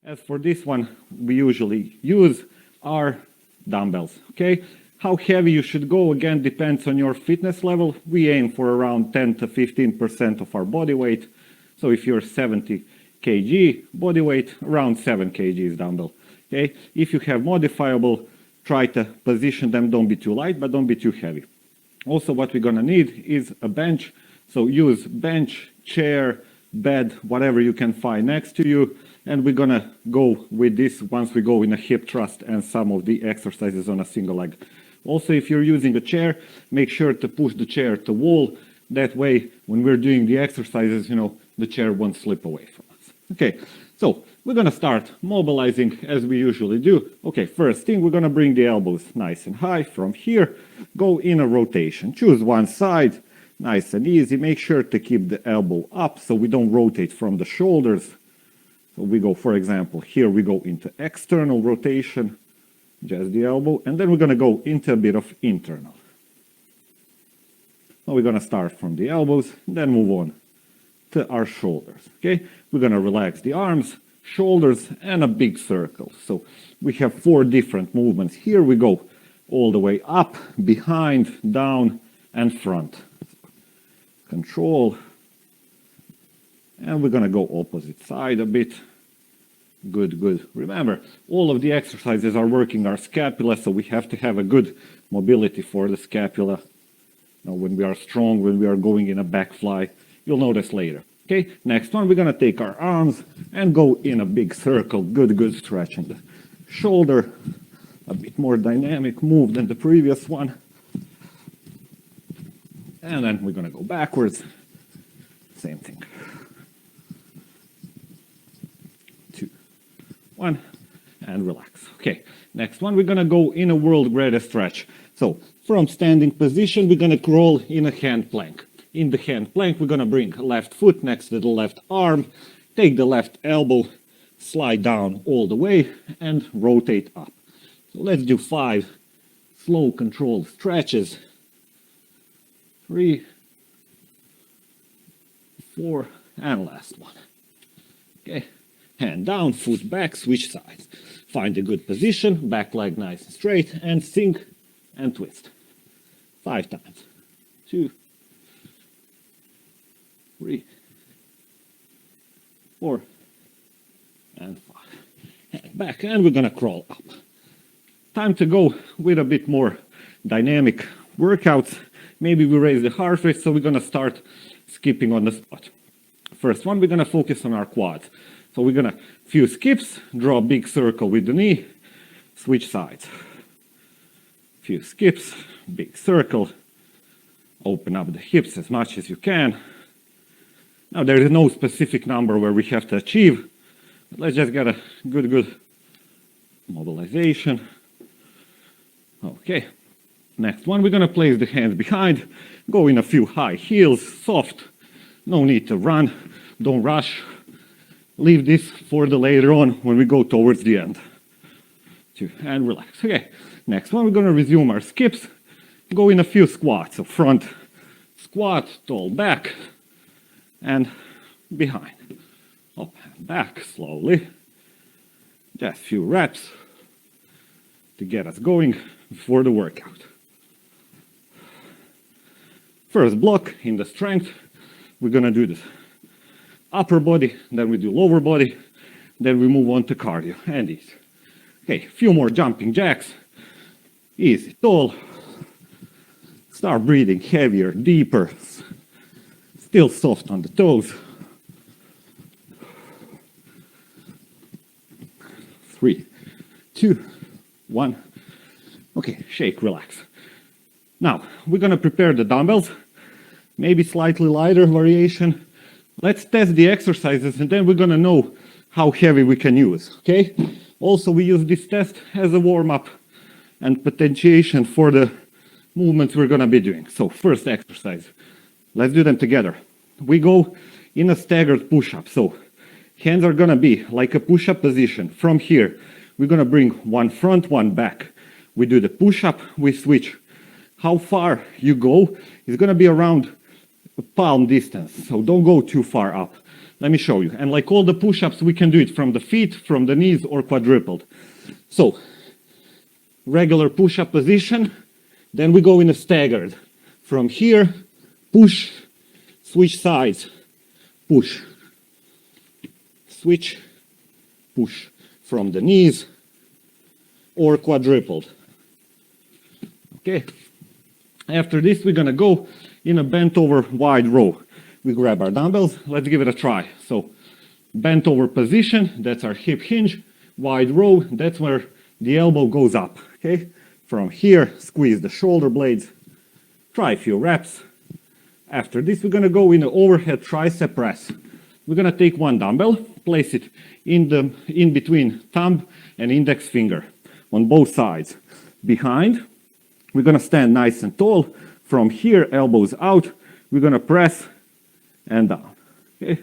As for this one, we usually use our dumbbells, okay? How heavy you should go, again, depends on your fitness level. We aim for around 10 to 15% of our body weight. So if you're 70 kg body weight, around 7 kg dumbbell, okay? If you have modifiable, try to position them, don't be too light, but don't be too heavy. Also, what we're gonna need is a bench. So use bench, chair, bed, whatever you can find next to you. And we're gonna go with this once we go in a hip thrust and some of the exercises on a single leg. Also, if you're using a chair, make sure to push the chair to wall. That way, when we're doing the exercises, the chair won't slip away from us. Okay, so we're gonna start mobilizing as we usually do. Okay, first thing, we're gonna bring the elbows nice and high. From here, go in a rotation. Choose one side, nice and easy. Make sure to keep the elbow up so we don't rotate from the shoulders. So we go, for example, here we go into external rotation, just the elbow, and then we're gonna go into a bit of internal. Now we're gonna start from the elbows, then move on to our shoulders, okay? We're gonna relax the arms, shoulders, and a big circle. So we have 4 different movements. Here we go all the way up, behind, down, and front. Control. And we're gonna go opposite side a bit. Good, good. Remember, all of the exercises are working our scapula, so we have to have a good mobility for the scapula. Now, when we are strong, when we are going in a back fly, you'll notice later. Okay, next one, we're gonna take our arms and go in a big circle. Good, good stretching the shoulder. A bit more dynamic move than the previous one. And then we're gonna go backwards. Same thing. 2, 1, and relax. Okay, next one, we're gonna go in a world greatest stretch. So from standing position, we're gonna crawl in a hand plank. In the hand plank, we're gonna bring left foot next to the left arm, take the left elbow, slide down all the way, and rotate up. So let's do 5 slow controlled stretches. 3, 4, and last one. Okay, hand down, foot back, switch sides. Find a good position, back leg nice and straight, and sink and twist. 5 times. 2, 3, 4, and 5. Hand back, and we're gonna crawl up. Time to go with a bit more dynamic workouts. Maybe we raise the heart rate, so we're gonna start skipping on the spot. First one, we're gonna focus on our quads. So we're gonna few skips, draw a big circle with the knee, switch sides. Few skips, big circle, open up the hips as much as you can. Now there is no specific number where we have to achieve, but let's just get a good mobilization. Okay, next one, we're gonna place the hands behind, go in a few high heels, soft, no need to run, don't rush. Leave this for the later on when we go towards the end. 2, and relax. Okay, next one, we're gonna resume our skips, go in a few squats. So front squat, tall back, and behind. Up and back slowly. Just a few reps to get us going before the workout. First block in the strength, we're gonna do this upper body, then we do lower body, then we move on to cardio and easy. Okay, a few more jumping jacks. Easy, tall. Start breathing heavier, deeper. Still soft on the toes. 3, 2, 1. Okay, shake, relax. Now, we're gonna prepare the dumbbells. Maybe slightly lighter variation. Let's test the exercises and then we're gonna know how heavy we can use, okay? Also, we use this test as a warm-up and potentiation for the movements we're gonna be doing. So first exercise, let's do them together. We go in a staggered push-up. So hands are gonna be like a push-up position. From here, we're gonna bring one front, one back. We do the push-up, we switch. How far you go is gonna be around a palm distance. So don't go too far up. Let me show you. And like all the push-ups, we can do it from the feet, from the knees, or quadrupled. So, regular push-up position. Then we go in a staggered. From here, push, switch sides, push, switch, push from the knees, or quadrupled. Okay. After this, we're gonna go in a bent over wide row. We grab our dumbbells. Let's give it a try. So, bent over position, that's our hip hinge. Wide row, that's where the elbow goes up. Okay. From here, squeeze the shoulder blades. Try a few reps. After this, we're gonna go in an overhead tricep press. We're gonna take one dumbbell, place it in between thumb and index finger on both sides. Behind, we're gonna stand nice and tall. From here, elbows out, we're gonna press and down. Okay?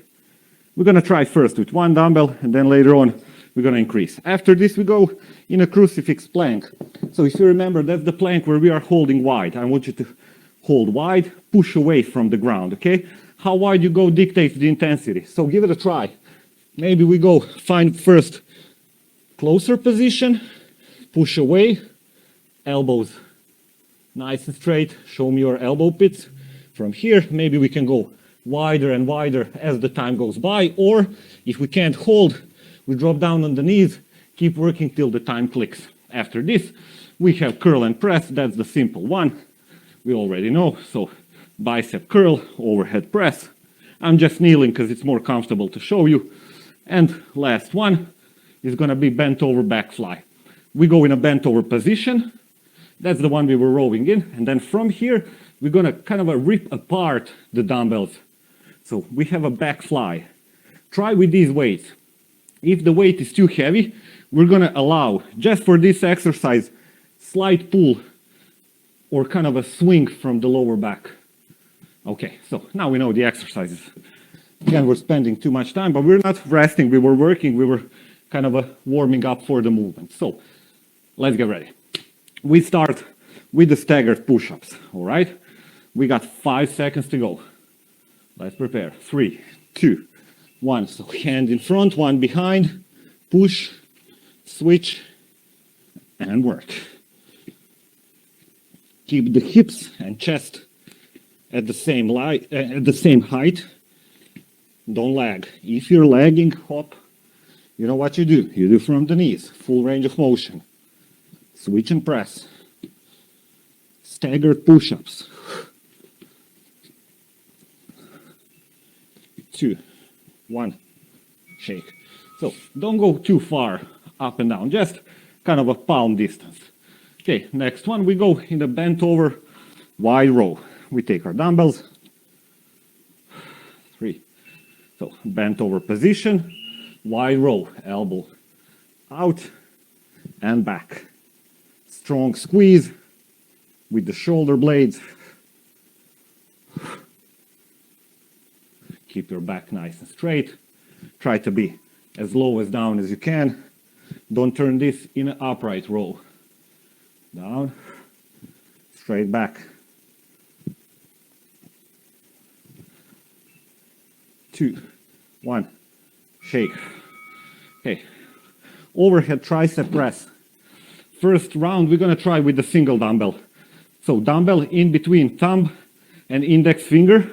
We're gonna try first with one dumbbell, and then later on, we're gonna increase. After this, we go in a crucifix plank. So if you remember, that's the plank where we are holding wide. I want you to hold wide, push away from the ground, okay? How wide you go dictates the intensity. So give it a try. Maybe we go find first closer position, push away, elbows nice and straight. Show me your elbow pits. From here, maybe we can go wider and wider as the time goes by, or if we can't hold, we drop down on the knees, keep working till the time clicks. After this, we have curl and press. That's the simple one. We already know. So bicep curl, overhead press. I'm just kneeling because it's more comfortable to show you. And last one is going to be bent over back fly. We go in a bent over position. That's the one we were rowing in. And then from here, we're going to kind of rip apart the dumbbells. So we have a back fly. Try with these weights. If the weight is too heavy, we're going to allow, just for this exercise, slight pull or kind of a swing from the lower back. Okay, so now we know the exercises. Again, we're spending too much time, but we're not resting. We were working. We were kind of warming up for the movement. So let's get ready. We start with the staggered push-ups, all right? We got 5 seconds to go. Let's prepare. 3, 2, 1. So hand in front, one behind. Push, switch, and work. Keep the hips and chest at the same height. Don't lag. If you're lagging, hop. You know what you do. You do from the knees. Full range of motion. Switch and press. Staggered push-ups. 2, 1, shake. So don't go too far up and down, just kind of a palm distance. Okay, next one, we go in a bent over wide row. We take our dumbbells. 3. So bent over position, wide row, elbow out and back. Strong squeeze with the shoulder blades. Keep your back nice and straight. Try to be as low as down as you can. Don't turn this in an upright row. Down, straight back. 2, 1, shake. Okay, overhead tricep press. First round, we're gonna try with the single dumbbell. So dumbbell in between thumb and index finger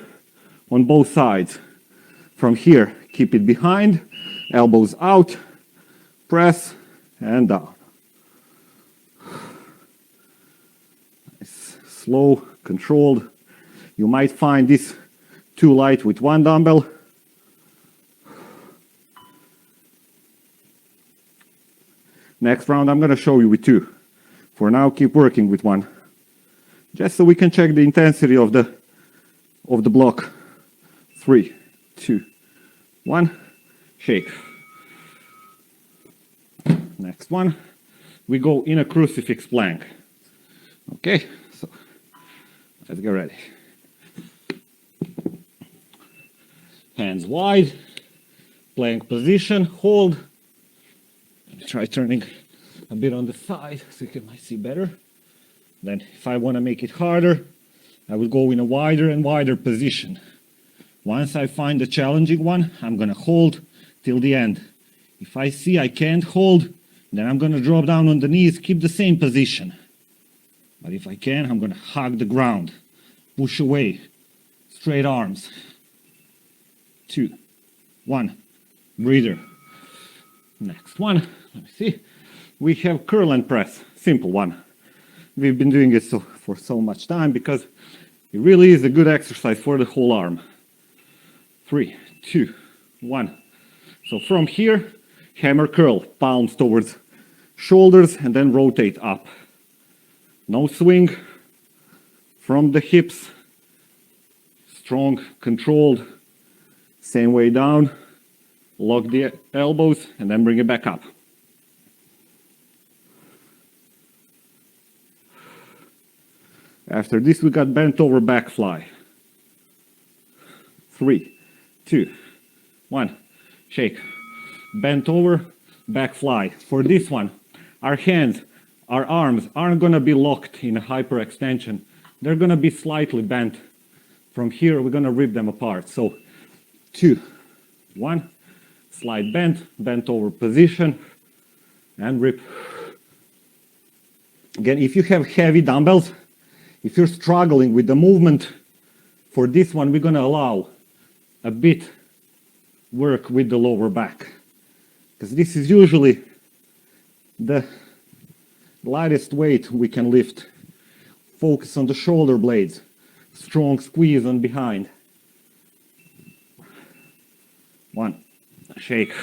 on both sides. From here, keep it behind, elbows out, press, and down. Nice. Slow, controlled. You might find this too light with one dumbbell. Next round, I'm going to show you with 2. For now, keep working with 1. Just so we can check the intensity of the block. 3, 2, 1, shake. Next one, we go in a crucifix plank. Okay, so let's get ready. Hands wide, plank position, hold. Try turning a bit on the side so you might see better. Then if I want to make it harder, I will go in a wider and wider position. Once I find a challenging one, I'm gonna hold till the end. If I see I can't hold, then I'm gonna drop down on the knees, keep the same position. But if I can, I'm gonna hug the ground, push away, straight arms. 2, 1, breather. Next one, let me see. We have curl and press, simple one. We've been doing it for so much time because it really is a good exercise for the whole arm. 3, 2, 1. So from here, hammer curl, palms towards shoulders and then rotate up. No swing from the hips, strong, controlled, same way down, lock the elbows and then bring it back up. After this we got bent over back fly. 3, 2, 1, shake. Bent over, back fly. For this one, our hands, our arms aren't gonna be locked in a hyperextension. They're gonna be slightly bent. From here, we're gonna rip them apart. So 2, 1, slide bent over position, and rip. Again, if you have heavy dumbbells, if you're struggling with the movement, for this one, we're gonna allow a bit work with the lower back. Because this is usually the lightest weight we can lift. Focus on the shoulder blades. Strong squeeze on behind. 1, shake.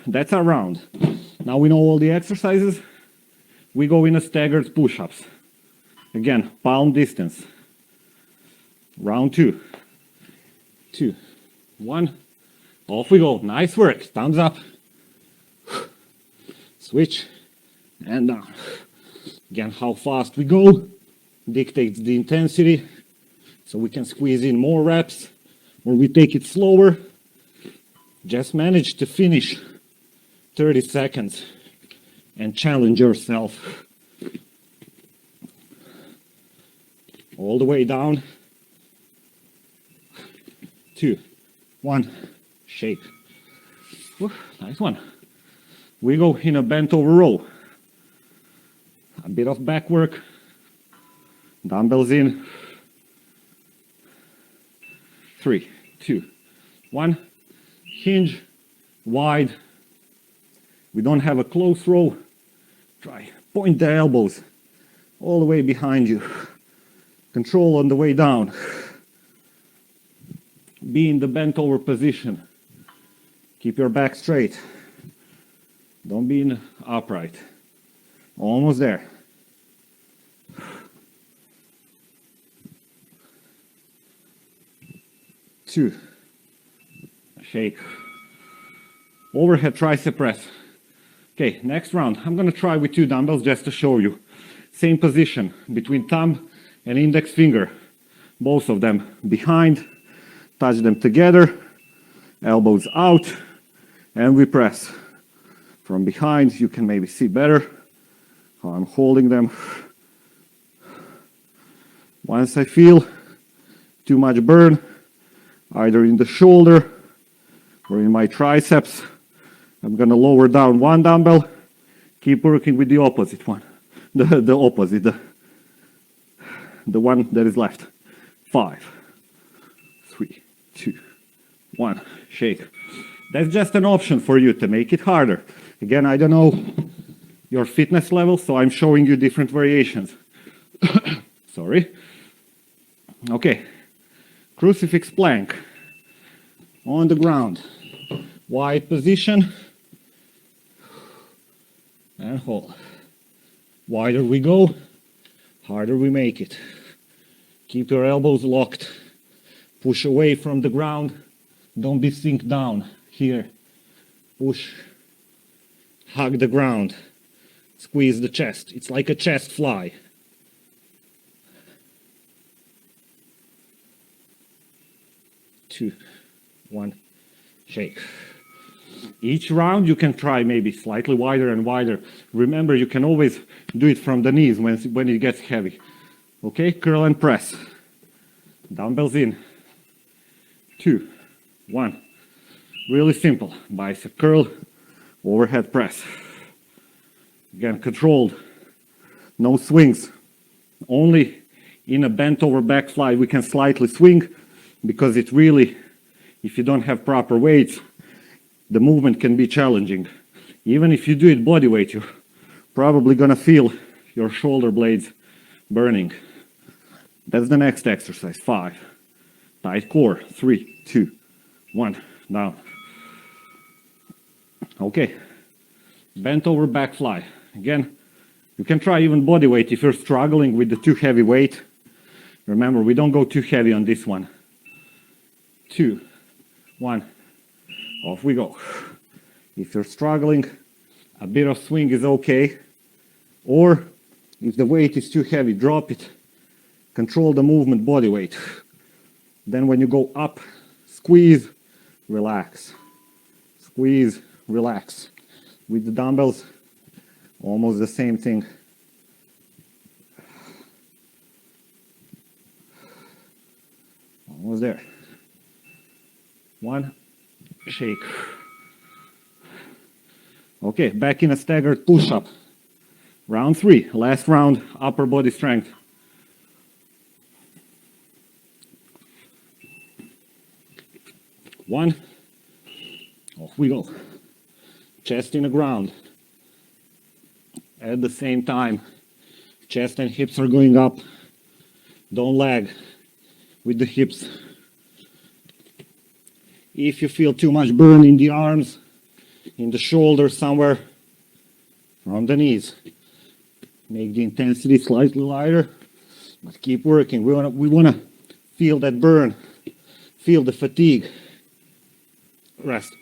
That's our round. Now we know all the exercises. We go in a staggered push-ups. Again, palm distance. Round 2. 2, 1. Off we go. Nice work. Thumbs up. Switch and down. Again, how fast we go dictates the intensity. So we can squeeze in more reps or we take it slower. Just manage to finish 30 seconds and challenge yourself. All the way down. 2, 1, shake. Whew, nice one. We go in a bent over row. A bit of back work. Dumbbells in. 3, 2, 1. Hinge, wide. We don't have a close row. Try, point the elbows all the way behind you. Control on the way down. Be in the bent over position. Keep your back straight. Don't be in upright. Almost there. Two. Shake. Overhead tricep press. Okay, next round. I'm gonna try with 2 dumbbells just to show you. Same position between thumb and index finger. Both of them behind. Touch them together. Elbows out. And we press. From behind, you can maybe see better how I'm holding them. Once I feel too much burn, either in the shoulder or in my triceps, I'm gonna lower down 1 dumbbell, keep working with the opposite one. The opposite, the one that is left. 5, 3, 2, 1, shake. That's just an option for you to make it harder. Again, I don't know your fitness level, so I'm showing you different variations. Sorry. Okay. Crucifix plank. On the ground. Wide position. And hold. Wider we go, harder we make it. Keep your elbows locked. Push away from the ground. Don't be sink down. Here. Push. Hug the ground. Squeeze the chest. It's like a chest fly. Two, 1, shake. Each round you can try maybe slightly wider and wider. Remember, you can always do it from the knees when it gets heavy. Okay, curl and press. Dumbbells in. 2, 1. Really simple. Bicep curl, overhead press. Again, controlled. No swings. Only in a bent over back fly we can slightly swing, because it really, if you don't have proper weights, the movement can be challenging. Even if you do it body weight, you're probably gonna feel your shoulder blades burning. That's the next exercise. 5. Tight core. 3, 2, 1. Down. Okay. Bent over back fly. Again, you can try even body weight if you're struggling with the too heavy weight. Remember, we don't go too heavy on this one. 2, 1. Off we go. If you're struggling, a bit of swing is okay. Or if the weight is too heavy, drop it. Control the movement, body weight. Then when you go up, squeeze, relax. Squeeze, relax. With the dumbbells, almost the same thing. Almost there. 1, shake. Okay, back in a staggered push-up. Round 3, last round, upper body strength. One, off we go. Chest in the ground. At the same time, chest and hips are going up. Don't lag with the hips. If you feel too much burn in the arms, in the shoulders somewhere, from the knees, make the intensity slightly lighter, but keep working. We wanna feel that burn, feel the fatigue. Rest.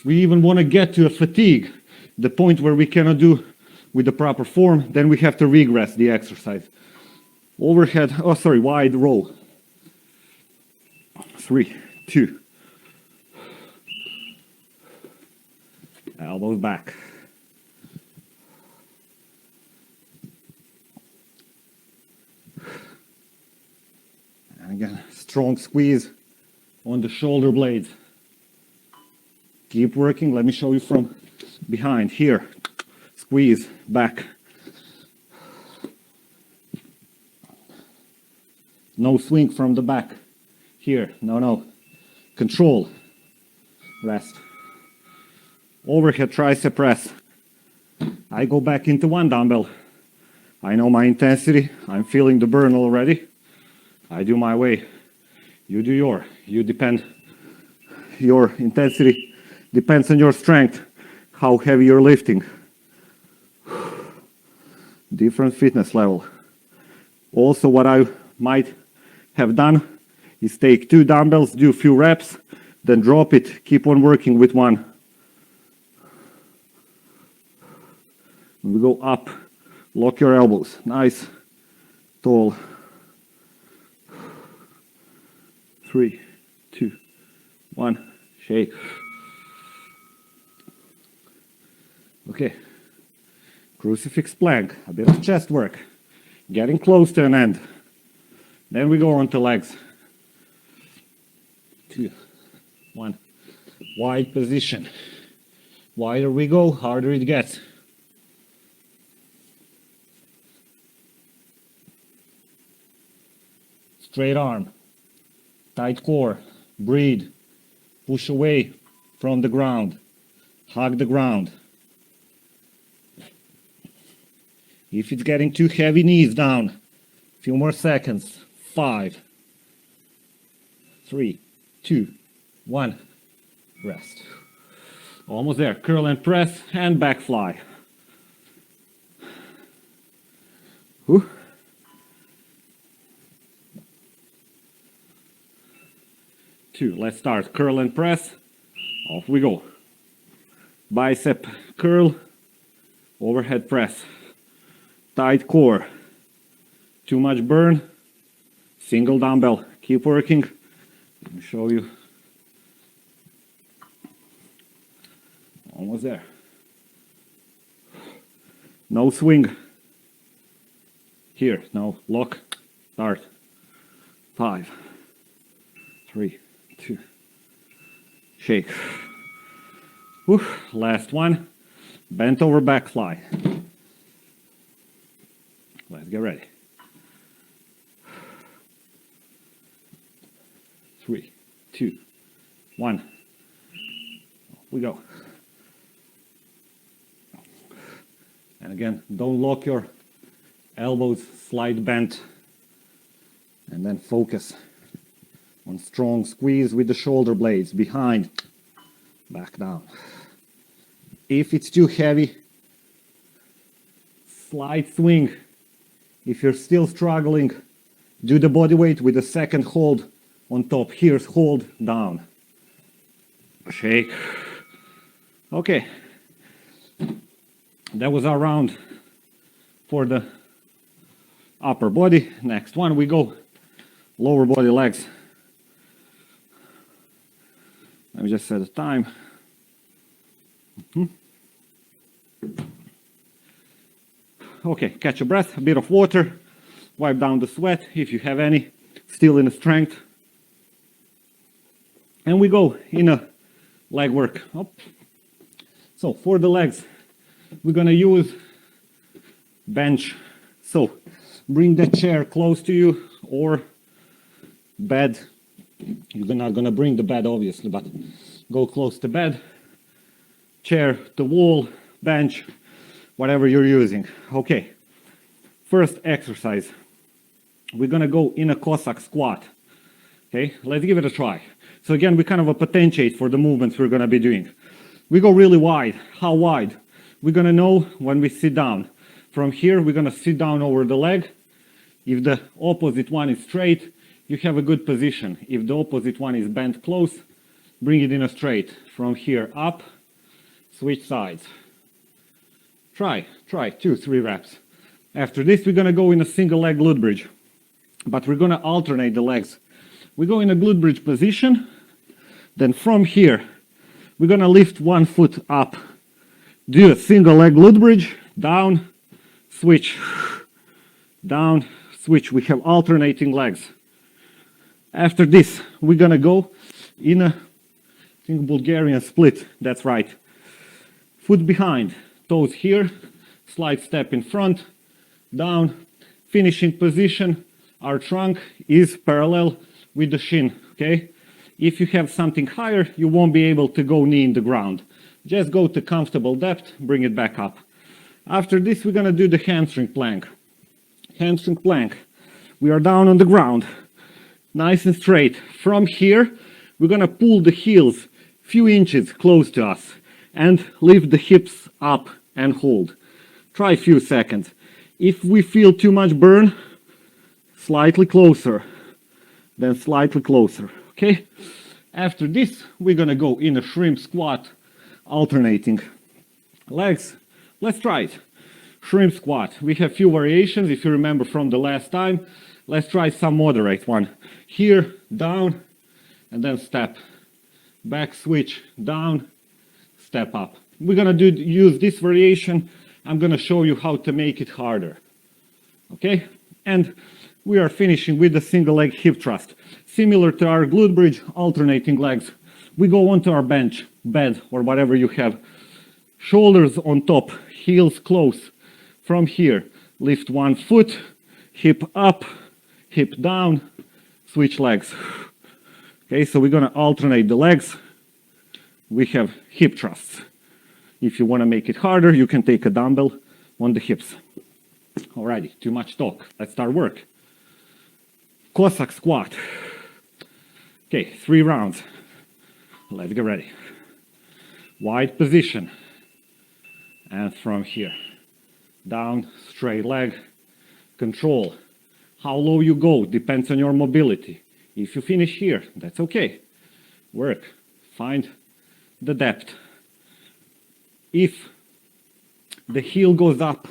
We even want to get to a fatigue, the point where we cannot do with the proper form, then we have to regress the exercise. Overhead, wide row. 3, 2. Elbows back. And again, strong squeeze on the shoulder blades. Keep working. Let me show you from behind. Here, squeeze, back. No swing from the back. Here, no. Control. Rest. Overhead tricep press. I go back into one dumbbell. I know my intensity. I'm feeling the burn already. I do my way. You do your. Your intensity depends on your strength, how heavy you're lifting. Different fitness level. Also, what I might have done is take 2 dumbbells, do a few reps, then drop it, keep on working with one. We go up, lock your elbows, nice, tall. 3, 2, 1, shake. Okay, Crucifix Plank, a bit of chest work, getting close to an end. Then we go on to legs. 2, 1, wide position. Wider we go, harder it gets. Straight arm, tight core, breathe, push away from the ground, hug the ground. If it's getting too heavy, knees down. Few more seconds. 5, 3, 2, 1. Rest. Almost there. Curl and press and back fly. Whew. 2. Let's start. Curl and press. Off we go. Bicep curl. Overhead press. Tight core. Too much burn. Single dumbbell. Keep working. Let me show you. Almost there. No swing. Here, now lock, start. 5, 3, 2. Shake. Whew. Last one. Bent over back fly. Let's get ready. 3, 2, 1. We go. And again, don't lock your elbows, slight bend, and then focus on strong squeeze with the shoulder blades behind, back down. If it's too heavy, slight swing. If you're still struggling, do the body weight with the second hold on top. Here's hold, down. Shake. Okay. That was our round for the upper body. Next one, we go lower body legs. Let me just set the time. Okay, catch a breath, a bit of water, wipe down the sweat if you have any, still in the strength. And we go in a leg work. So for the legs, we're gonna use bench. So bring the chair close to you, or bed. You're not gonna bring the bed obviously, but go close to bed, chair, the wall, bench, whatever you're using. Okay, first exercise. We're gonna go in a Cossack Squat. Okay, let's give it a try. So again, we kind of potentiate for the movements we're gonna be doing. We go really wide. How wide? We're gonna know when we sit down. From here, we're gonna sit down over the leg. If the opposite one is straight, you have a good position. If the opposite one is bent close, bring it in a straight. From here up, switch sides. Try 2-3 reps. After this, we're gonna go in a single leg glute bridge, but we're gonna alternate the legs. We go in a glute bridge position, then from here, we're gonna lift one foot up, do a single leg glute bridge, down, switch, down, switch. We have alternating legs. After this, we're gonna go in a, I think, Bulgarian split, that's right. Foot behind, toes here, slight step in front, down, finishing position. Our trunk is parallel with the shin, okay? If you have something higher, you won't be able to go knee in the ground. Just go to comfortable depth, bring it back up. After this, we're gonna do the hamstring plank. Hamstring plank. We are down on the ground, nice and straight. From here, we're gonna pull the heels few inches close to us and lift the hips up and hold. Try a few seconds. If we feel too much burn, slightly closer, then slightly closer, okay? After this, we're gonna go in a shrimp squat, alternating legs. Let's try it. Shrimp squat. We have few variations, if you remember from the last time. Let's try some moderate one. Here, down, and then step. Back switch, down, step up. We're gonna use this variation. I'm gonna show you how to make it harder. Okay? And we are finishing with the single leg hip thrust. Similar to our glute bridge, alternating legs. We go onto our bench, bed, or whatever you have. Shoulders on top, heels close. From here, lift one foot, hip up, hip down, switch legs. Okay, so we're gonna alternate the legs. We have hip thrusts. If you wanna make it harder, you can take a dumbbell on the hips. Alrighty, too much talk. Let's start work. Cossack squat. Okay, 3 rounds. Let's get ready. Wide position. And from here, down, straight leg, control. How low you go depends on your mobility. If you finish here, that's okay. Work, find the depth. If the heel goes up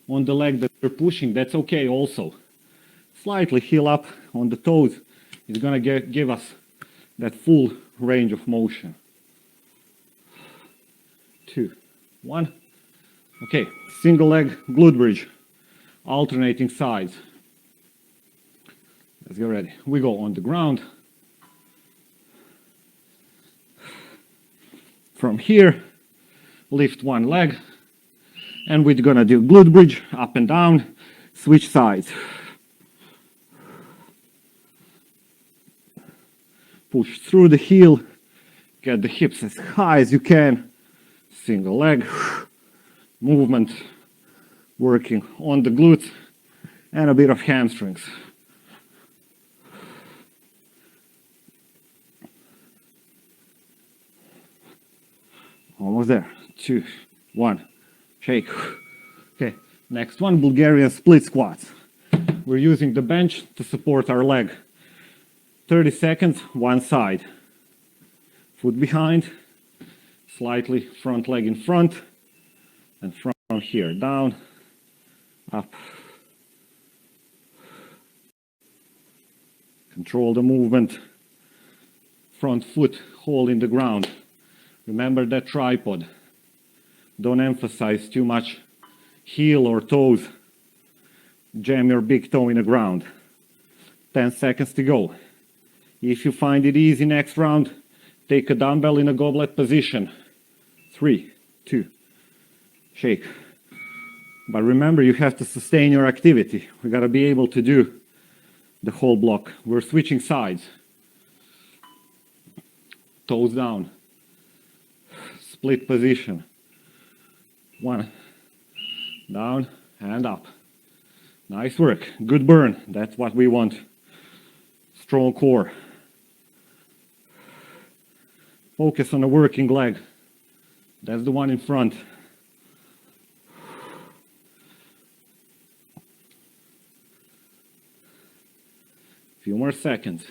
on the leg that you're pushing, that's okay also. Slightly heel up on the toes is gonna give us that full range of motion. 2, 1. Okay, single leg glute bridge, alternating sides. Let's get ready. We go on the ground. From here, lift one leg, and we're gonna do glute bridge, up and down, switch sides. Push through the heel, get the hips as high as you can, single leg, movement, working on the glutes and a bit of hamstrings. Almost there. 2, 1, shake. Okay, next one, Bulgarian split squats. We're using the bench to support our leg. 30 seconds, one side. Foot behind, slightly front leg in front, and from here, down, up. Control the movement. Front foot holding the ground. Remember that tripod. Don't emphasize too much heel or toes. Jam your big toe in the ground. 10 seconds to go. If you find it easy next round, take a dumbbell in a goblet position. 3, 2, shake. But remember, you have to sustain your activity. We gotta be able to do the whole block. We're switching sides. Toes down. Split position. 1, down and up. Nice work. Good burn. That's what we want. Strong core. Focus on the working leg. That's the one in front. Few more seconds.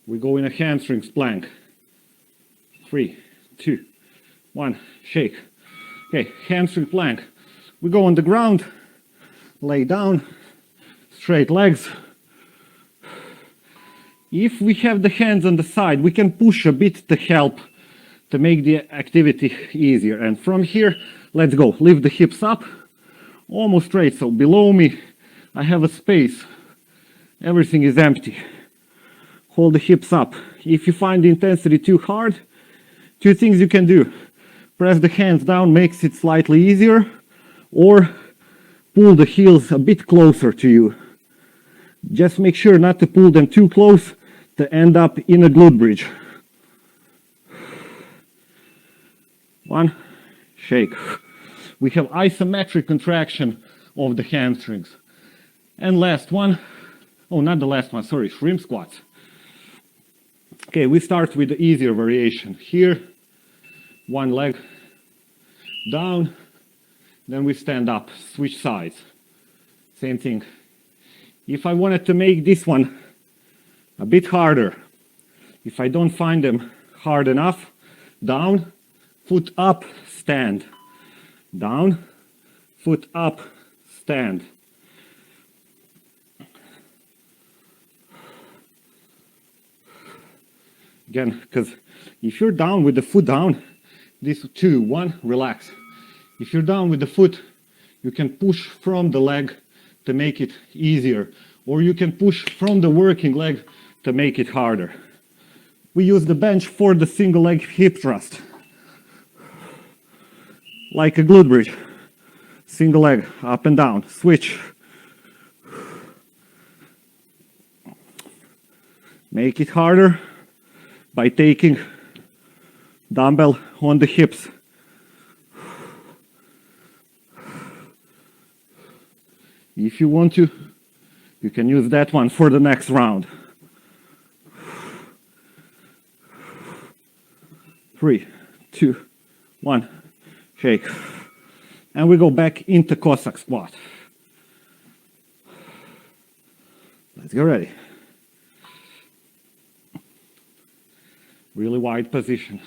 We go in a hamstrings plank. 3, 2, 1, shake. Okay, hamstring plank. We go on the ground, lay down, straight legs. If we have the hands on the side, we can push a bit to help to make the activity easier. And from here, let's go. Lift the hips up, almost straight. So below me, I have a space. Everything is empty. Hold the hips up. If you find the intensity too hard, 2 things you can do. Press the hands down, makes it slightly easier, or pull the heels a bit closer to you. Just make sure not to pull them too close to end up in a glute bridge. 1, shake. We have isometric contraction of the hamstrings. And last one, oh, not the last one, sorry, shrimp squats. Okay, we start with the easier variation. Here, one leg down, then we stand up, switch sides. Same thing. If I wanted to make this one a bit harder, if I don't find them hard enough, down, foot up, stand. Down, foot up, stand. Again, because if you're down with the foot down, this 2, 1, relax. If you're down with the foot, you can push from the leg to make it easier, or you can push from the working leg to make it harder. We use the bench for the single leg hip thrust. Like a glute bridge. Single leg, up and down, switch. Make it harder by taking dumbbell on the hips. If you want to, you can use that one for the next round. 3, 2, 1, shake. And we go back into Cossack Squat. Let's get ready. Really wide position.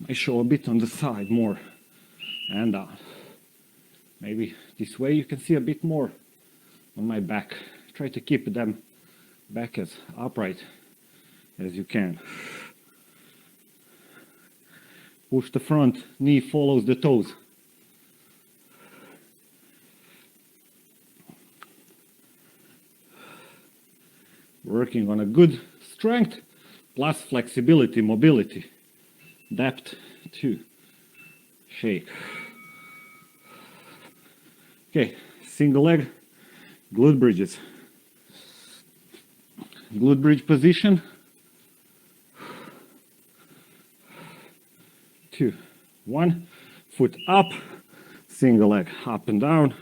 I show a bit on the side more and down. Maybe this way you can see a bit more on my back. Try to keep them back as upright as you can. Push the front, knee follows the toes. Working on a good strength plus flexibility, mobility. depth, 2, shake. Okay, single leg, glute bridges. Glute bridge position, 2, 1, foot up, single leg, up and down,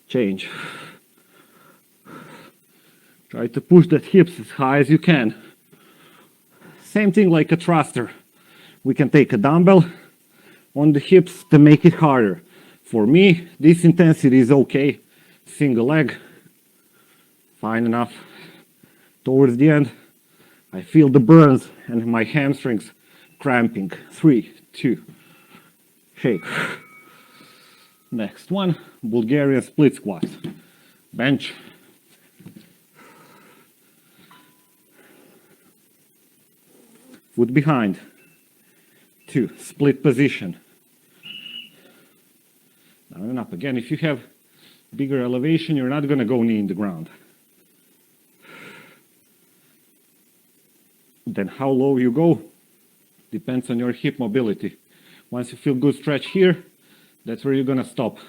change. Try to push that hips as high as you can. Same thing like a thruster. We can take a dumbbell on the hips to make it harder. For me, this intensity is okay. Single leg, fine enough. Towards the end, I feel the burns and my hamstrings cramping. 3, 2, shake. Next one, Bulgarian split squat. Bench. Foot behind. 2, split position. Down and up. Again, if you have bigger elevation, you're not going to go knee in the ground. Then how low you go depends on your hip mobility. Once you feel good stretch here, that's where you're going to stop.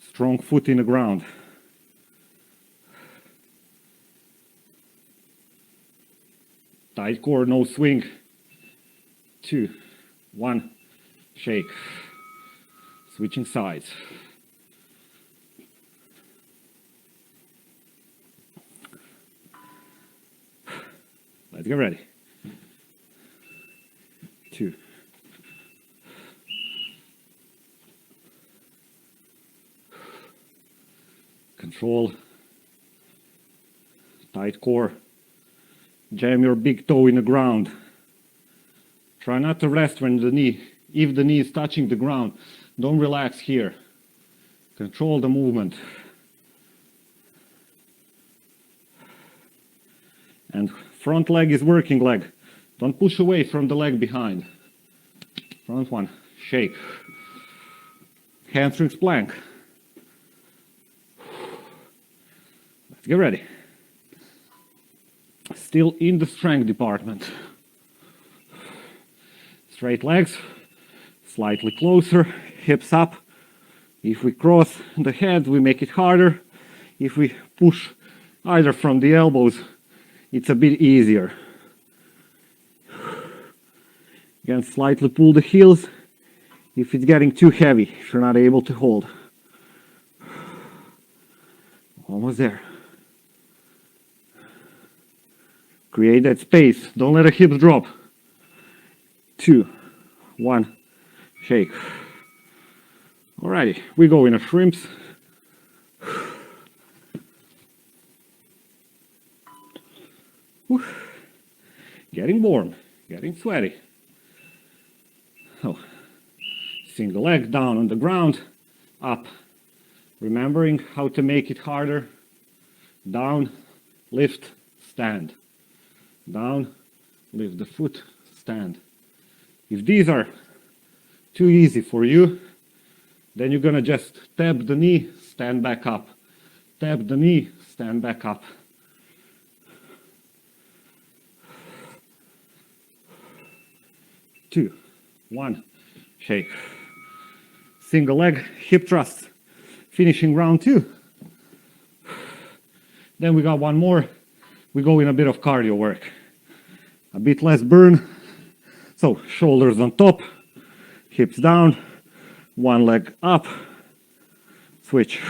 Strong foot in the ground. Tight core, no swing. 2, 1, shake. Switching sides. Let's get ready. 2. Control. Tight core. Jam your big toe in the ground. Try not to rest when the knee, if the knee is touching the ground. Don't relax here. Control the movement. And front leg is working leg. Don't push away from the leg behind. Front one, shake. Hamstrings plank. Let's get ready. Still in the strength department. Straight legs, slightly closer, hips up. If we cross the head, we make it harder. If we push either from the elbows, it's a bit easier. Again, slightly pull the heels if it's getting too heavy, if you're not able to hold. Almost there. Create that space. Don't let the hips drop. 2, 1, shake. Alrighty, we go in a shrimps. Getting warm, getting sweaty. So, single leg down on the ground, up. Remembering how to make it harder. Down, lift, stand. Down, lift the foot, stand. If these are too easy for you, then you're gonna just tap the knee, stand back up. Tap the knee, stand back up. Two, 1, shake. Single leg, hip thrust. Finishing round 2. Then we got one more. We go in a bit of cardio work. A bit less burn. So shoulders on top, hips down, one leg up, switch.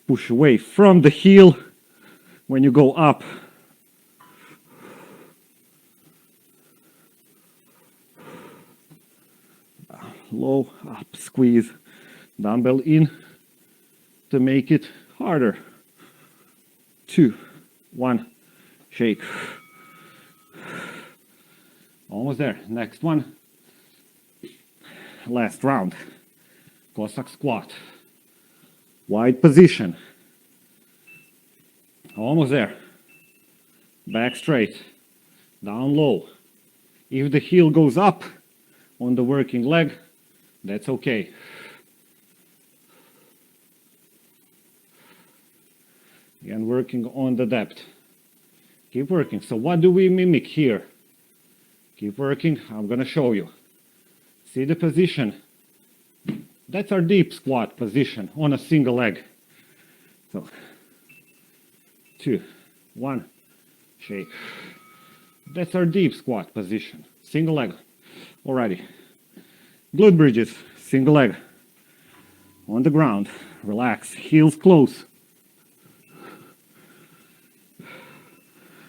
Push away from the heel when you go up. Low, up, squeeze. Dumbbell in to make it harder. 2, 1, shake. Almost there. Next one. Last round. Cossack Squat. Wide position. Almost there. Back straight. Down low. If the heel goes up on the working leg, that's okay. Again, working on the depth. Keep working. So what do we mimic here? Keep working. I'm going to show you. See the position? That's our deep squat position on a single leg. So, 2, 1, shake. That's our deep squat position. Single leg. Alrighty. Glute bridges. Single leg. On the ground. Relax. Heels close.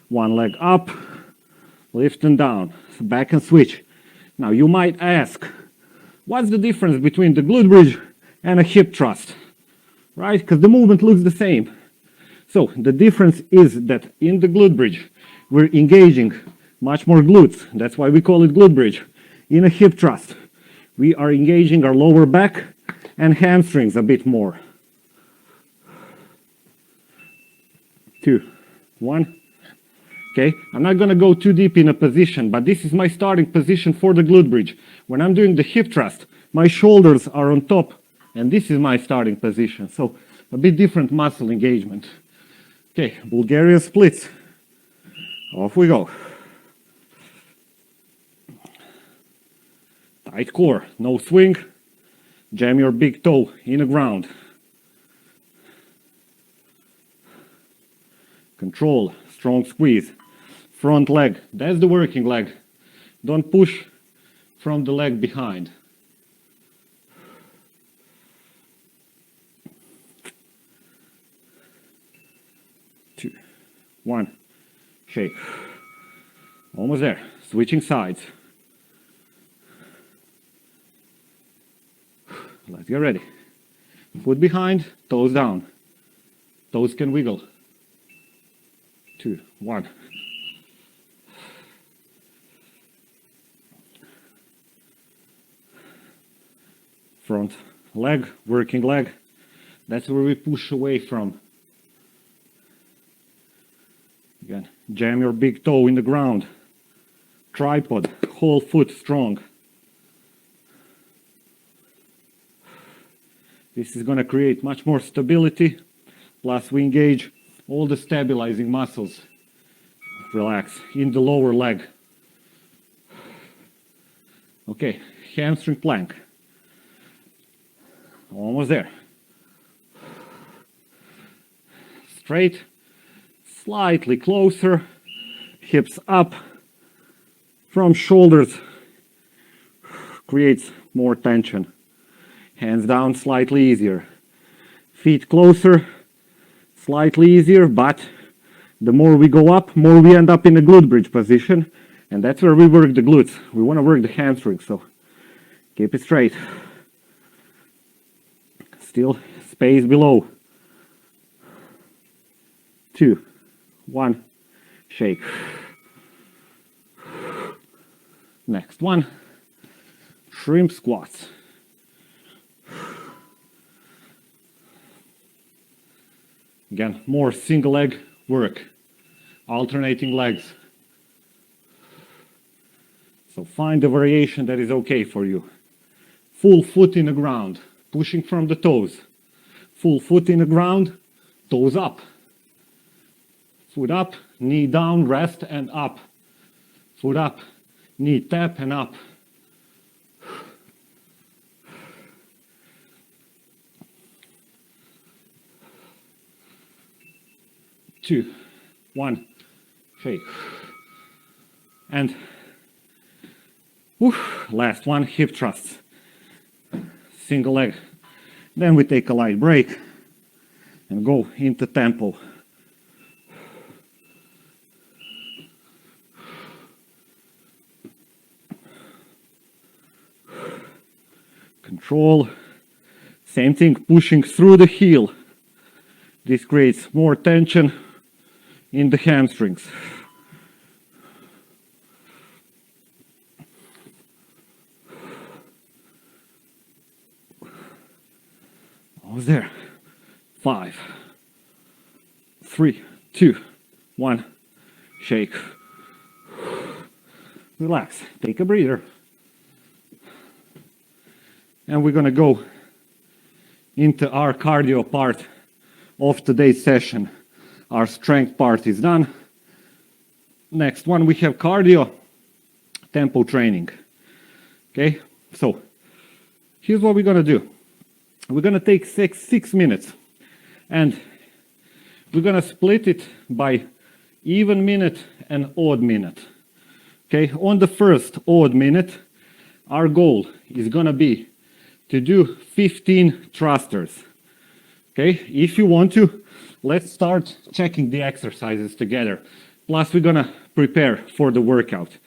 One leg up. Lift and down. Back and switch. Now you might ask, what's the difference between the glute bridge and a hip thrust? Right? Because the movement looks the same. So the difference is that in the glute bridge, we're engaging much more glutes. That's why we call it glute bridge. In a hip thrust, we are engaging our lower back and hamstrings a bit more. 2, 1. Okay, I'm not going to go too deep in a position, but this is my starting position for the glute bridge. When I'm doing the hip thrust, my shoulders are on top, and this is my starting position. So a bit different muscle engagement. Okay, Bulgarian splits. Off we go. Tight core, no swing. Jam your big toe in the ground. Control, strong squeeze. Front leg, that's the working leg. Don't push from the leg behind. Two, 1, shake. Almost there. Switching sides. Let's get ready. Foot behind, toes down. Toes can wiggle. 2, 1. Front leg, working leg. That's where we push away from. Again, jam your big toe in the ground. Tripod, whole foot strong. This is going to create much more stability. Plus we engage all the stabilizing muscles. Relax in the lower leg. Okay, hamstring plank. Almost there. Straight, slightly closer, hips up, from shoulders, creates more tension. Hands down, slightly easier. Feet closer, slightly easier, but the more we go up, more we end up in a glute bridge position, and that's where we work the glutes. We want to work the hamstrings, so keep it straight. Still space below. 2, 1, shake. Next one, shrimp squats. Again, more single leg work, alternating legs. So find the variation that is okay for you. Full foot in the ground, pushing from the toes. Full foot in the ground, toes up. Foot up, knee down, rest and up. Foot up, knee tap and up. Two, 1, shake. And last one, hip thrusts. Single leg. Then we take a light break and go into tempo. Control. Same thing, pushing through the heel. This creates more tension in the hamstrings. Almost there. 5, 3, 2, 1, shake. Relax, take a breather. And we're gonna go into our cardio part of today's session. Our strength part is done. Next one, we have cardio, tempo training. Okay, so here's what we're gonna do. We're gonna take six minutes and we're gonna split it by even minute and odd minute. Okay, on the first odd minute, our goal is gonna be to do 15 thrusters. Okay, if you want to, let's start checking the exercises together. Plus, we're gonna prepare for the workout.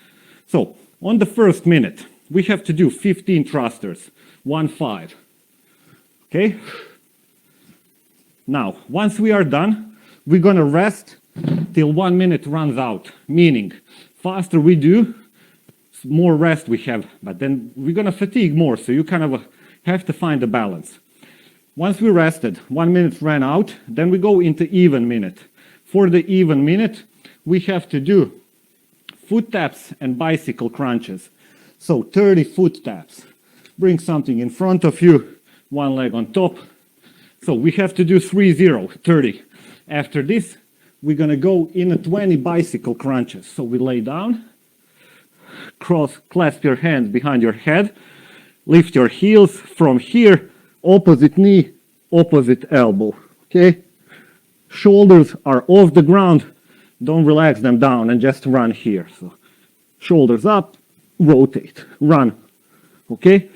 So, on the first minute, we have to do 15 thrusters, 1-5. Okay? Now, once we are done, we're gonna rest till 1 minute runs out. Meaning, faster we do, more rest we have, but then we're gonna fatigue more, so you kind of have to find a balance. Once we rested, 1 minute ran out, then we go into even minute. For the even minute, we have to do foot taps and bicycle crunches. So 30 foot taps. Bring something in front of you, one leg on top. So we have to do 30. After this, we're gonna go in a 20 bicycle crunches. So we lay down, clasp your hands behind your head, lift your heels from here, opposite knee, opposite elbow, okay? Shoulders are off the ground, don't relax them down and just run here. So shoulders up, rotate, run, okay?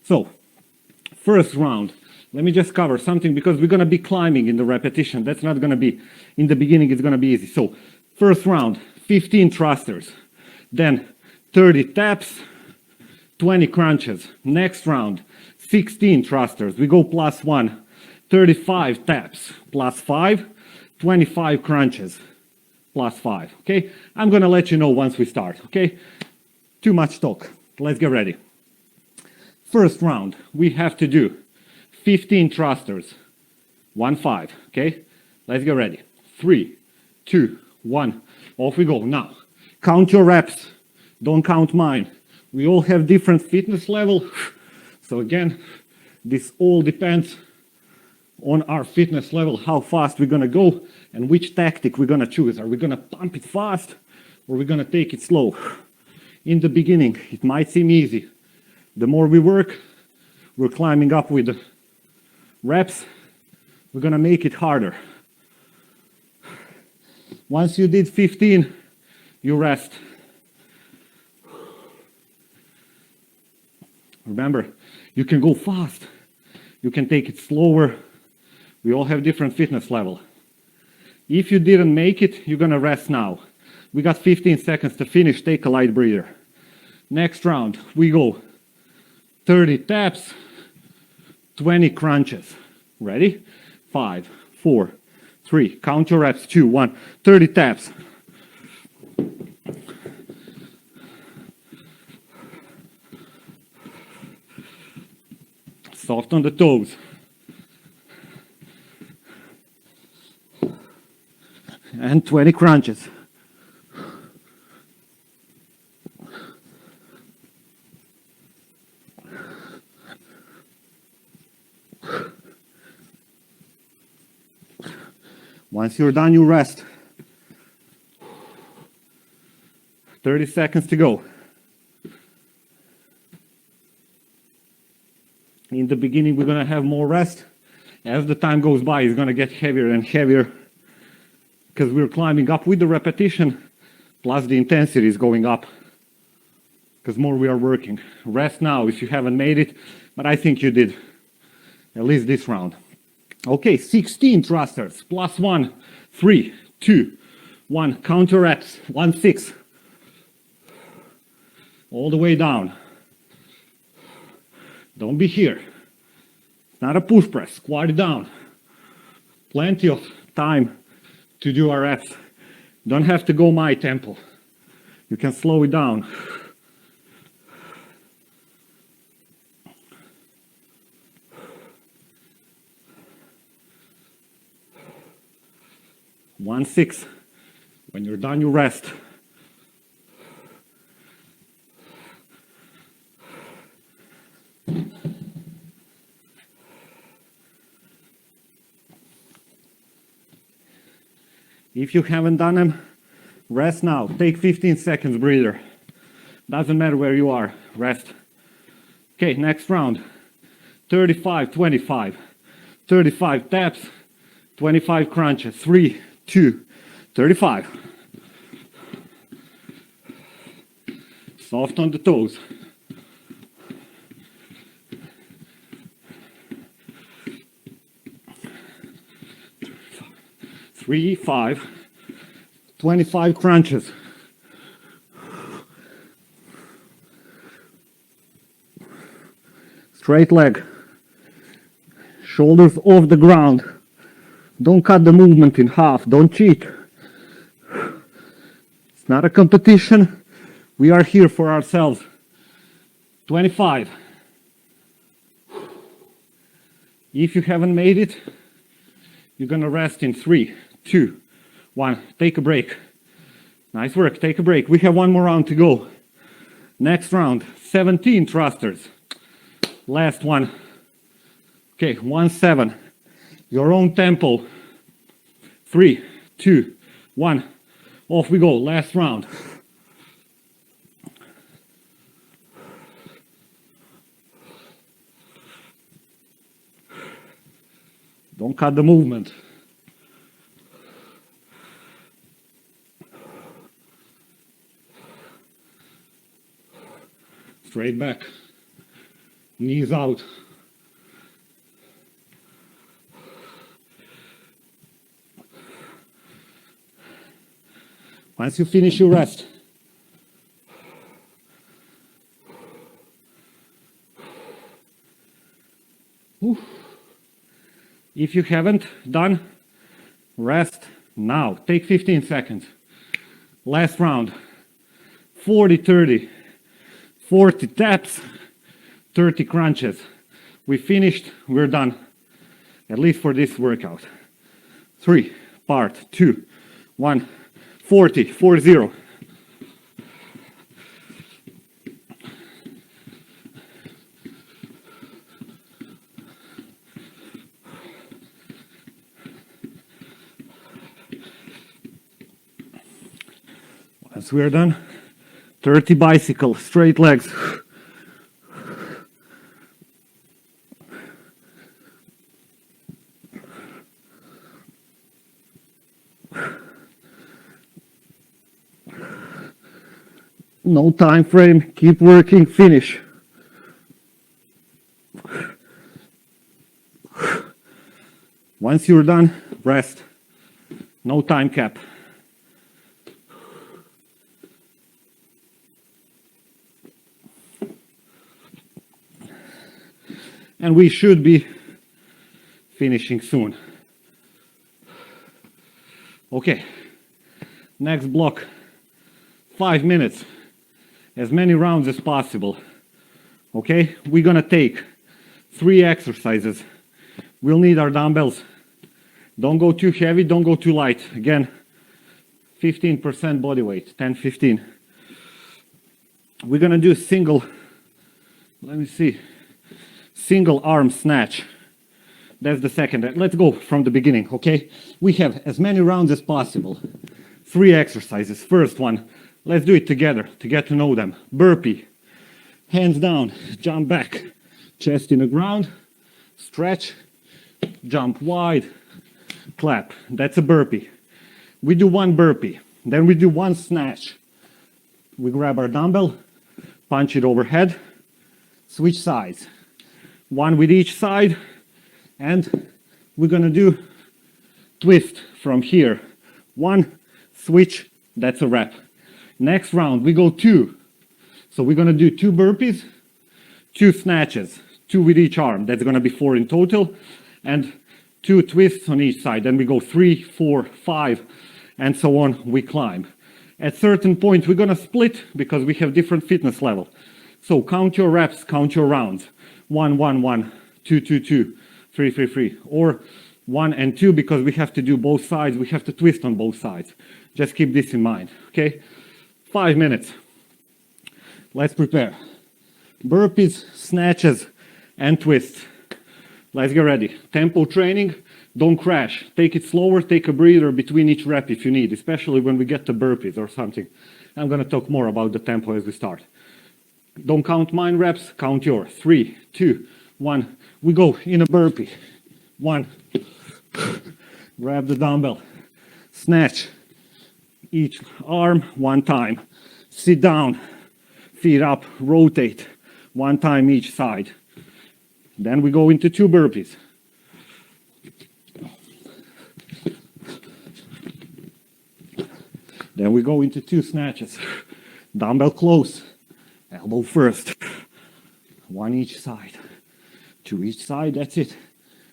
So, first round, let me just cover something because we're gonna be climbing in the repetition. That's not gonna be, in the beginning it's gonna be easy. So, first round, 15 thrusters, then 30 taps, 20 crunches. Next round, 16 thrusters, we go +1, 35 taps, +5, 25 crunches, +5, okay? I'm gonna let you know once we start, okay? Too much talk, let's get ready. First round, we have to do 15 thrusters, 1-5, okay? Let's get ready. 3, 2, 1, off we go. Now, count your reps, don't count mine. We all have different fitness level, so again, this all depends on our fitness level, how fast we're gonna go, and which tactic we're gonna choose. Are we gonna pump it fast, or are we gonna take it slow? In the beginning, it might seem easy. The more we work, we're climbing up with the reps, we're gonna make it harder. Once you did 15, you rest. Remember, you can go fast, you can take it slower. We all have different fitness level. If you didn't make it, you're gonna rest now. We got 15 seconds to finish, take a light breather. Next round, we go 30 taps, 20 crunches. Ready? 5, 4, 3, count your reps, 2, 1, 30 taps. Soft on the toes. And 20 crunches. Once you're done, you rest. 30 seconds to go. In the beginning, we're gonna have more rest. As the time goes by, it's gonna get heavier and heavier because we're climbing up with the repetition, plus the intensity is going up because more we are working. Rest now if you haven't made it, but I think you did, at least this round. Okay, 16 thrusters, +1, 3, 2, 1, counter reps, 1, 6. All the way down. Don't be here. It's not a push press, squat it down. Plenty of time to do our reps. Don't have to go my tempo. You can slow it down. One, 6. When you're done, you rest. If you haven't done them, rest now. Take 15 seconds breather. Doesn't matter where you are, rest. Okay, next round. 35, 25. 35 taps, 25 crunches. 3, 2, 35. Soft on the toes. 3, 5, 25 crunches. Straight leg. Shoulders off the ground. Don't cut the movement in half. Don't cheat. It's not a competition. We are here for ourselves. 25. If you haven't made it, you're gonna rest in 3, 2, 1. Take a break. Nice work. Take a break. We have one more round to go. Next round, 17 thrusters. Last one. Okay, 1, 7. Your own tempo. 3, 2, 1. Off we go. Last round. Don't cut the movement. Straight back. Knees out. Once you finish your rest, if you haven't done, rest now. Take 15 seconds. Last round. 40, 30. 40 taps, 30 crunches. We finished, we're done. At least for this workout. 3, part, 2, 1, 40, 40. Once we're done, 30 bicycle, straight legs. No time frame, keep working, finish. Once you're done, rest. No time cap. And we should be finishing soon. Okay, next block, 5 minutes, as many rounds as possible. Okay, we're gonna take 3 exercises. We'll need our dumbbells. Don't go too heavy, don't go too light. Again, 15% body weight, 10, 15. We're gonna do single, let me see, single arm snatch. That's the second. Let's go from the beginning, okay? We have as many rounds as possible. 3 exercises. First one, let's do it together to get to know them. Burpee. Hands down, jump back. Chest in the ground, stretch, jump wide, clap. That's a burpee. We do 1 burpee. Then we do 1 snatch. We grab our dumbbell, punch it overhead, switch sides. 1 with each side, and we're gonna do twist from here. 1, switch, that's a rep. Next round, we go 2. So we're gonna do 2 burpees, 2 snatches, 2 with each arm. That's gonna be 4 in total, and 2 twists on each side. Then we go 3, 4, 5, and so on, we climb. At certain point, we're gonna split because we have different fitness level. So count your reps, count your rounds. 1, 1, 1, 2, 2, 2, 3, 3, 3, or 1 and 2 because we have to do both sides. We have to twist on both sides. Just keep this in mind, okay? 5 minutes. Let's prepare. Burpees, snatches, and twists. Let's get ready. Tempo training, Don't crash. Take it slower, take a breather between each rep if you need, especially when we get to burpees or something. I'm gonna talk more about the tempo as we start. Don't count mine reps, count yours. 3, 2, 1. We go in a burpee. 1. Grab the dumbbell. Snatch each arm 1 time. Sit down, feet up, rotate 1 time each side. Then we go into 2 burpees. Then we go into 2 snatches. Dumbbell close, elbow first. 1 each side. 2 each side, that's it.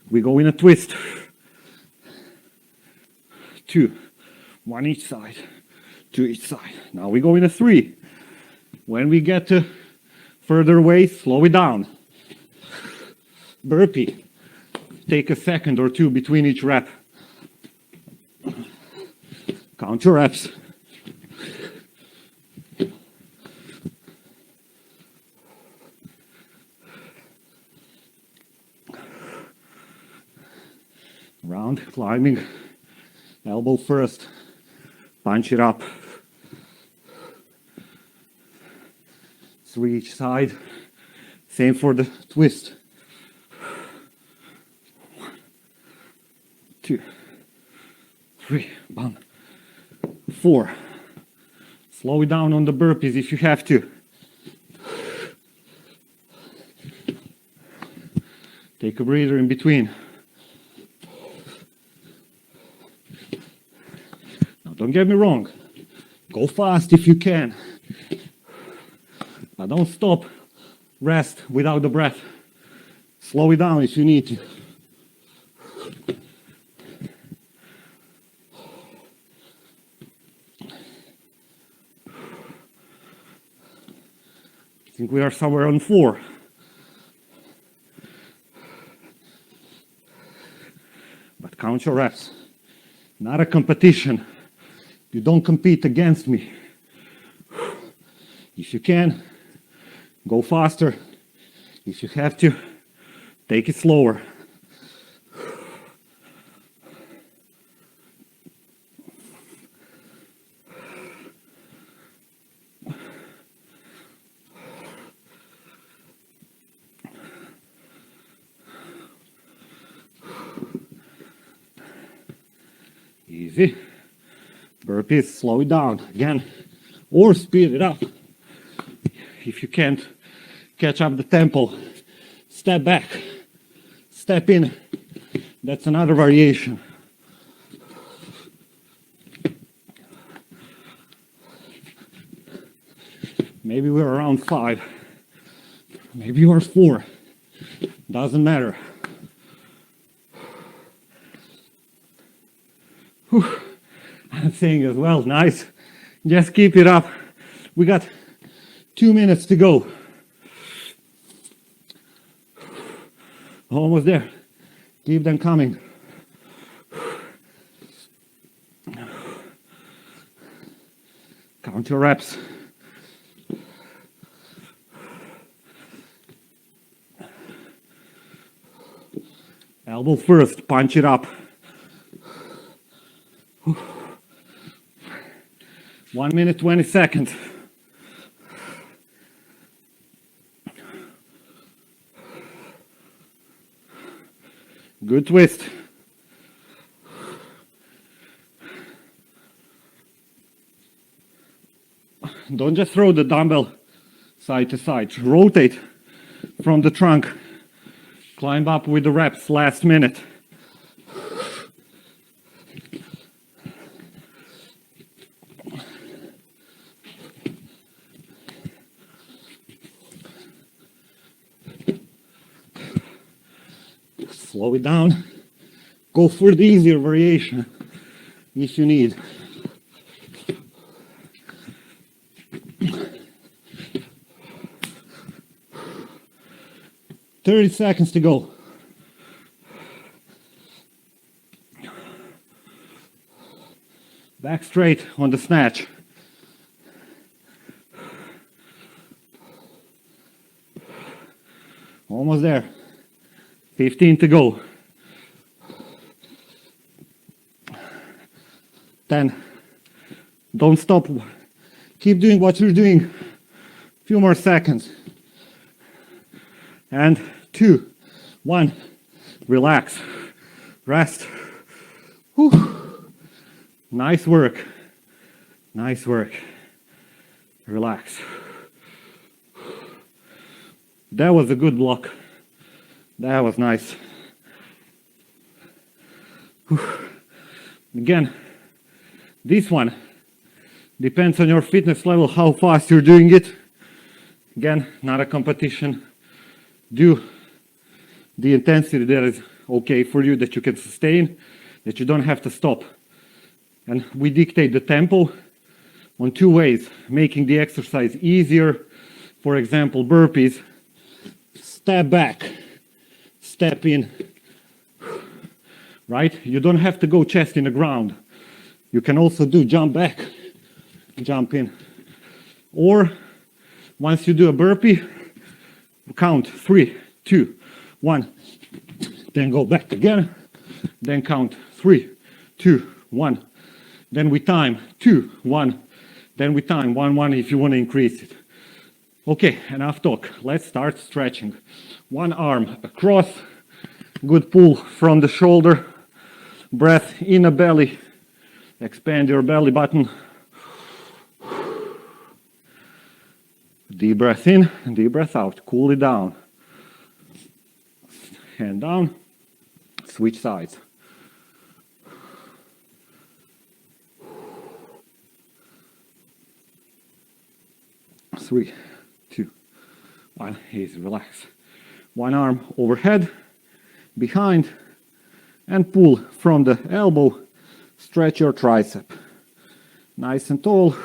We go in a twist. 2, 1 each side, 2 each side. Now we go in a 3. When we get to further away, slow it down. Burpee. Take a second or 2 between each rep. Count your reps. Round, climbing, elbow first, punch it up. 3 each side, same for the twist. 1, 2, 3, bam. 4. Slow it down on the burpees if you have to. Take a breather in between. Don't get me wrong, go fast if you can, but don't stop, rest without the breath. Slow it down if you need to. I think we are somewhere on 4. But count your reps, not a competition. You don't compete against me. If you can, go faster. If you have to, take it slower. Easy. Burpees, slow it down again, or speed it up. If you can't catch up the tempo, step back, step in. That's another variation. Maybe we're around 5, maybe you're 4, doesn't matter. Whew. I'm saying as well, nice. Just keep it up. We got 2 minutes to go. Almost there. Keep them coming. Count your reps. Elbow first, punch it up. 1 minute, 20 seconds. Good twist. Don't just throw the dumbbell side to side. Rotate from the trunk. Climb up with the reps last minute. Slow it down. Go for the easier variation if you need. "30 seconds to go." Back straight on the snatch. Almost there. 15 to go. 10. Don't stop. Keep doing what you're doing. Few more seconds. And 2, 1. Relax. Rest. Whew. Nice work. Nice work. Relax. That was a good block. That was nice. Whew. Again, this one depends on your fitness level, how fast you're doing it. Again, not a competition. Do the intensity that is okay for you, that you can sustain, that you don't have to stop. And we dictate the tempo on 2 ways, making the exercise easier. For example, burpees. Step back, step in, right? You don't have to go chest in the ground. You can also do jump back, jump in. Or once you do a burpee, count 3, 2, 1, then go back again, then count 3, 2, 1, then we time 2, 1, then we time 1, 1 if you want to increase it. Okay, enough talk. Let's start stretching. One arm across, good pull from the shoulder, breath in the belly, expand your belly button. Deep breath in, deep breath out, cool it down. Hand down, switch sides. Three, 2, 1, easy, relax. One arm overhead, behind, and pull from the elbow, stretch your tricep. Nice and tall.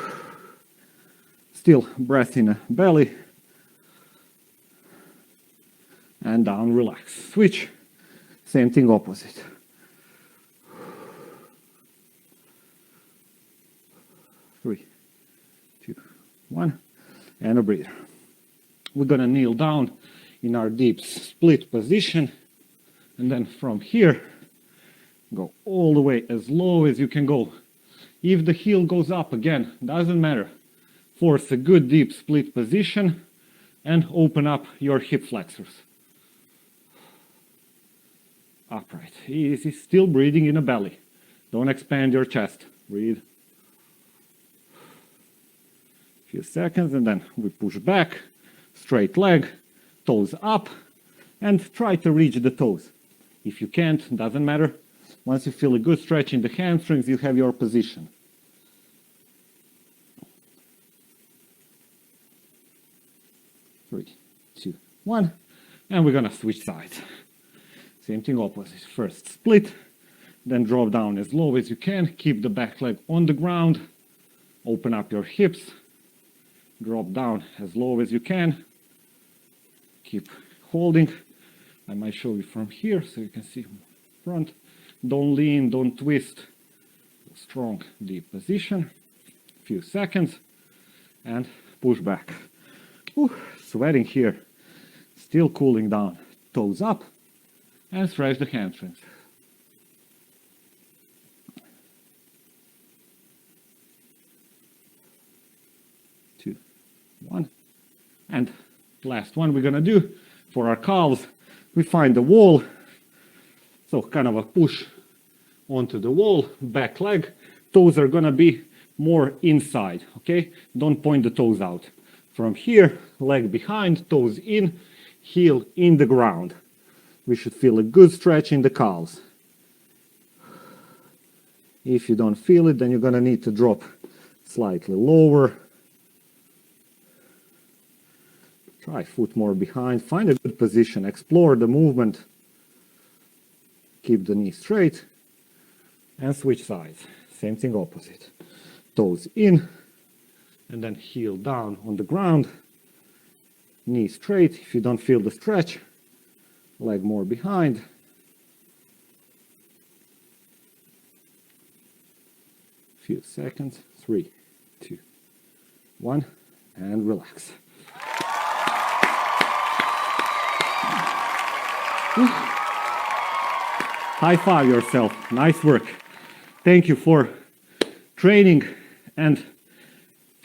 Still breath in the belly. And down, relax. Switch, same thing opposite. Three, 2, 1. And a breather. We're gonna kneel down in our deep split position, and then from here go all the way as low as you can go. If the heel goes up, again, doesn't matter. Force a good deep split position and open up your hip flexors. Upright, easy, still breathing in the belly. Don't expand your chest. Breathe. Few seconds, and then we push back, straight leg, toes up, and try to reach the toes. If you can't, doesn't matter. Once you feel a good stretch in the hamstrings, you have your position. Three, 2, 1, and we're gonna switch sides. Same thing opposite. First split, then drop down as low as you can. Keep the back leg on the ground. Open up your hips. Drop down as low as you can. Keep holding. I might show you from here so you can see front. Don't lean, don't twist. Strong, deep position. Few seconds. And push back. Ooh, sweating here. Still cooling down. Toes up. And stretch the hamstrings. Two, 1. And last one we're gonna do for our calves. We find the wall. So kind of a push onto the wall, back leg. Toes are gonna be more inside, okay? Don't point the toes out. From here, leg behind, toes in, heel in the ground. We should feel a good stretch in the calves. If you don't feel it, then you're gonna need to drop slightly lower. Try foot more behind, find a good position, explore the movement. Keep the knee straight and switch sides. Same thing opposite. Toes in and then heel down on the ground. Knee straight. If you don't feel the stretch, leg more behind. Few seconds. 3, 2, 1, and relax. High five yourself. Nice work. Thank you for training, and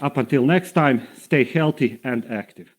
up until next time, stay healthy and active.